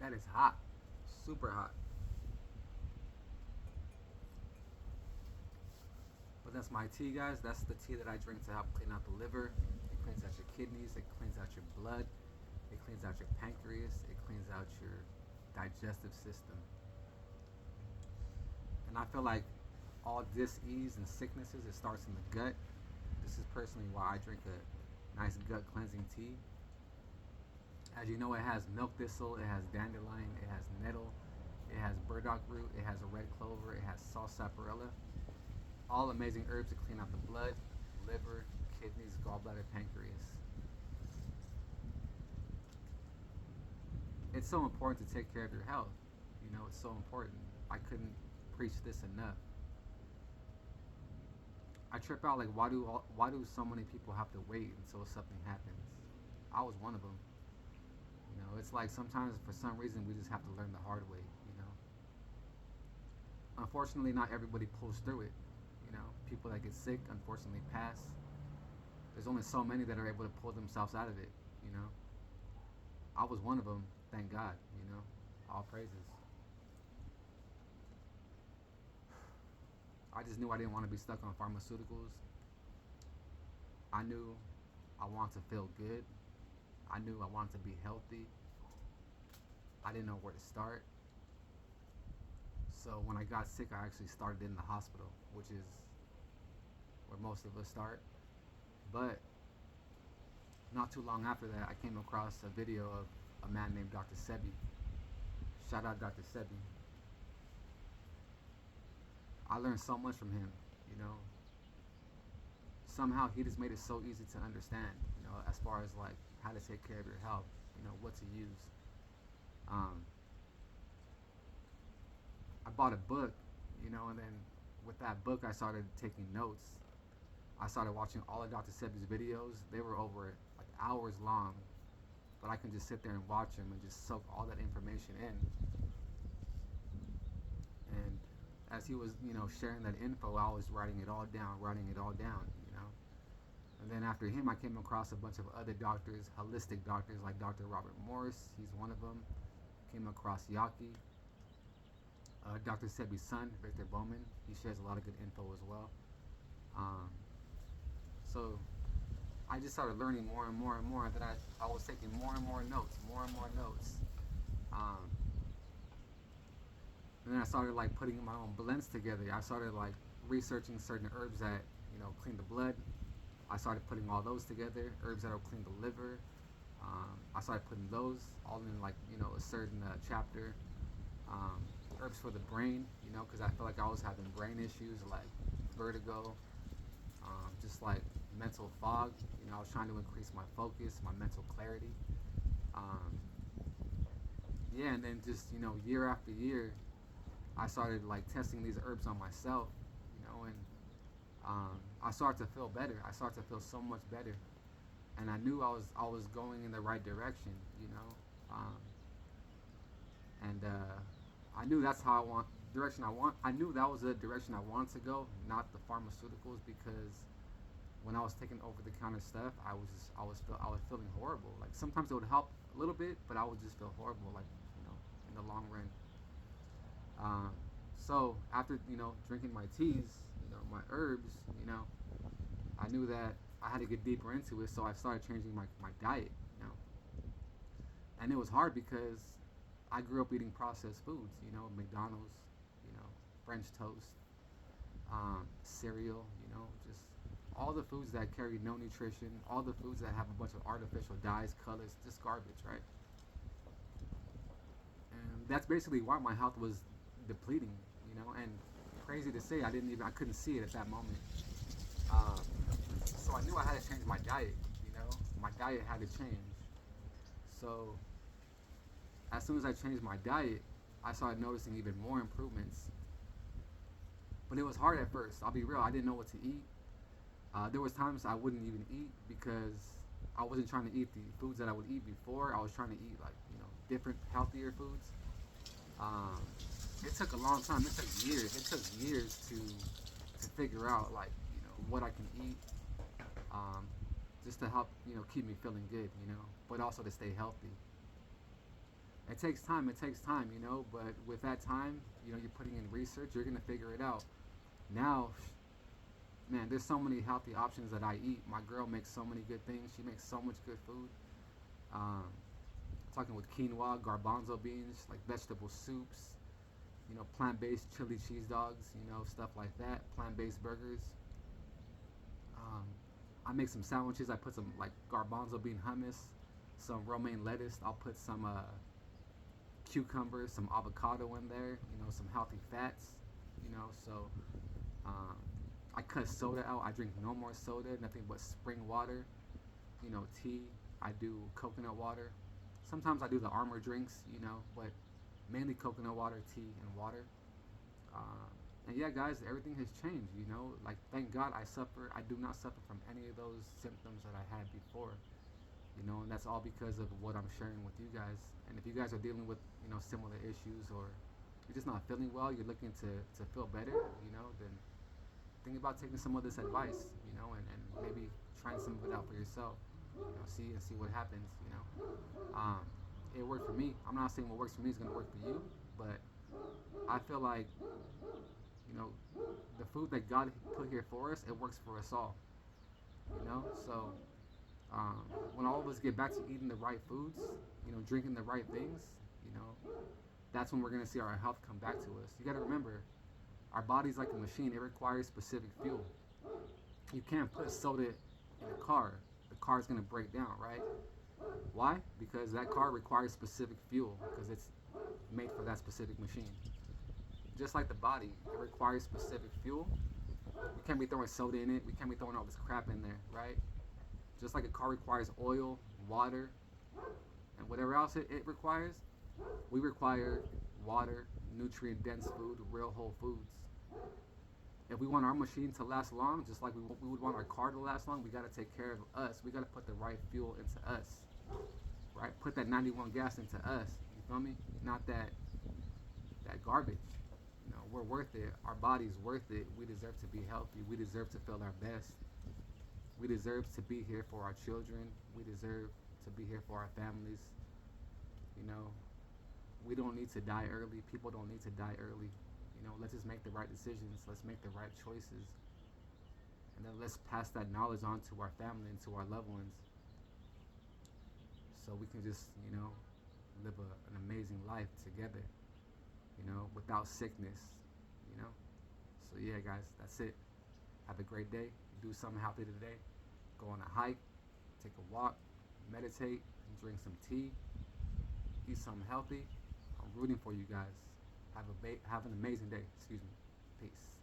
That is hot, super hot. But that's my tea, guys. That's the tea that I drink to help clean out the liver. It cleans out your kidneys. It cleans out your blood. It cleans out your pancreas. It cleans out your digestive system. And I feel like all dis-ease and sicknesses, it starts in the gut. This is personally why I drink a nice gut cleansing tea. As you know, it has milk thistle, it has dandelion, it has nettle, it has burdock root, it has a red clover, it has sarsaparilla. All amazing herbs to clean out the blood, liver, kidneys, gallbladder, pancreas. It's so important to take care of your health. You know, it's so important. I couldn't preach this enough. I trip out like why do so many people have to wait until something happens? I was one of them. You know, it's like sometimes for some reason we just have to learn the hard way. You know, unfortunately, not everybody pulls through it. You know, people that get sick unfortunately pass. There's only so many that are able to pull themselves out of it. You know, I was one of them. Thank God. You know, all praises. I just knew I didn't want to be stuck on pharmaceuticals. I knew I wanted to feel good. I knew I wanted to be healthy. I didn't know where to start. So when I got sick, I actually started in the hospital, which is where most of us start. But not too long after that, I came across a video of a man named Dr. Sebi. Shout out Dr. Sebi. I learned so much from him, you know. Somehow he just made it so easy to understand, you know, as far as like how to take care of your health, you know, what to use. Um, I bought a book, you know, and then with that book, I started taking notes. I started watching all of Dr. Sebi's videos. They were over like hours long, but I can just sit there and watch them and just soak all that information in. And as he was, you know, sharing that info, I was writing it all down, you know. And then after him, I came across a bunch of other doctors, holistic doctors like Dr. Robert Morris. He's one of them. Came across Yaki, Dr. Sebi's son, Victor Bowman. He shares a lot of good info as well. Um, so I just started learning more and more and more that I was taking more and more notes, more and more notes. Um, and then I started like putting my own blends together. I started like researching certain herbs that, you know, clean the blood. I started putting all those together. Herbs that'll clean the liver. I started putting those all in like, you know, a certain chapter. Um, Herbs for the brain, you know, because I feel like I was having brain issues like vertigo, just like mental fog. You know, I was trying to increase my focus, my mental clarity. Um, yeah, and then just, you know, year after year, I started like testing these herbs on myself, you know, and I started to feel better. I started to feel so much better, and I knew I was going in the right direction, you know, um, and I knew that's how I want direction I want. I knew that was the direction I wanted to go, not the pharmaceuticals, because when I was taking over the counter stuff, I was feeling horrible. Like sometimes it would help a little bit, but I would just feel horrible, like, you know, in the long run. Um, so after, you know, drinking my teas, you know, my herbs, you know, I knew that I had to get deeper into it. So I started changing my diet, you know, and it was hard because I grew up eating processed foods, you know, McDonald's, you know, French toast, cereal, you know, just all the foods that carry no nutrition, all the foods that have a bunch of artificial dyes, colors, just garbage, right? And that's basically why my health was depleting, you know. And crazy to say, I couldn't see it at that moment. Um, so I knew I had to change my diet, you know. My diet had to change. So as soon as I changed my diet, I started noticing even more improvements. But it was hard at first. I'll be real. I didn't know what to eat. There was times I wouldn't even eat because I wasn't trying to eat the foods that I would eat before. I was trying to eat like, you know, different healthier foods. Um, it took a long time. It took years. It took years to figure out like, you know, what I can eat, um, just to help, you know, keep me feeling good, you know, but also to stay healthy. It takes time. It takes time, you know. But with that time, you know, you're putting in research. You're gonna figure it out. Now, man, there's so many healthy options that I eat. My girl makes so many good things. She makes so much good food. Um, Talking with quinoa, garbanzo beans, like vegetable soups. You know, plant-based chili cheese dogs. You know, stuff like that. Plant-based burgers. Um, I make some sandwiches. I put some like garbanzo bean hummus, some romaine lettuce. I'll put some cucumbers, some avocado in there. You know, some healthy fats. You know, so um, I cut soda out. I drink no more soda. Nothing but spring water. You know, tea. I do coconut water. Sometimes I do the Armor drinks. You know, but mainly coconut water, tea, and water. Uh, and yeah, guys, everything has changed. You know, like thank God I do not suffer from any of those symptoms that I had before. You know, and that's all because of what I'm sharing with you guys. And if you guys are dealing with, you know, similar issues, or you're just not feeling well, you're looking to feel better, you know, then think about taking some of this advice, you know, and maybe trying some of it out for yourself. You know, see what happens, you know. It worked for me. I'm not saying what works for me is gonna work for you, but I feel like, you know, the food that God put here for us, it works for us all. You know, so when all of us get back to eating the right foods, you know, drinking the right things, you know, that's when we're gonna see our health come back to us. You got to remember, our body's like a machine. It requires specific fuel. You can't put soda in a car. The car's gonna break down, right? Why? Because that car requires specific fuel because it's made for that specific machine. Just like the body, it requires specific fuel. We can't be throwing soda in it. We can't be throwing all this crap in there, right? Just like a car requires oil, water, and whatever else it requires, we require water, nutrient dense food, real whole foods. If we want our machine to last long, just like we would want our car to last long, we got to take care of us. We got to put the right fuel into us, right? Put that 91 gas into us. You feel me? Not that garbage. You know, we're worth it. Our body's worth it. We deserve to be healthy. We deserve to feel our best. We deserve to be here for our children. We deserve to be here for our families. You know, we don't need to die early. People don't need to die early. You know, let's just make the right decisions. Let's make the right choices. And then let's pass that knowledge on to our family and to our loved ones so we can just, you know, live an amazing life together, you know, without sickness, you know. So, yeah, guys, that's it. Have a great day. Do something healthy today. Go on a hike, take a walk, meditate, drink some tea, eat something healthy. I'm rooting for you guys. Have an amazing day. Excuse me. Peace.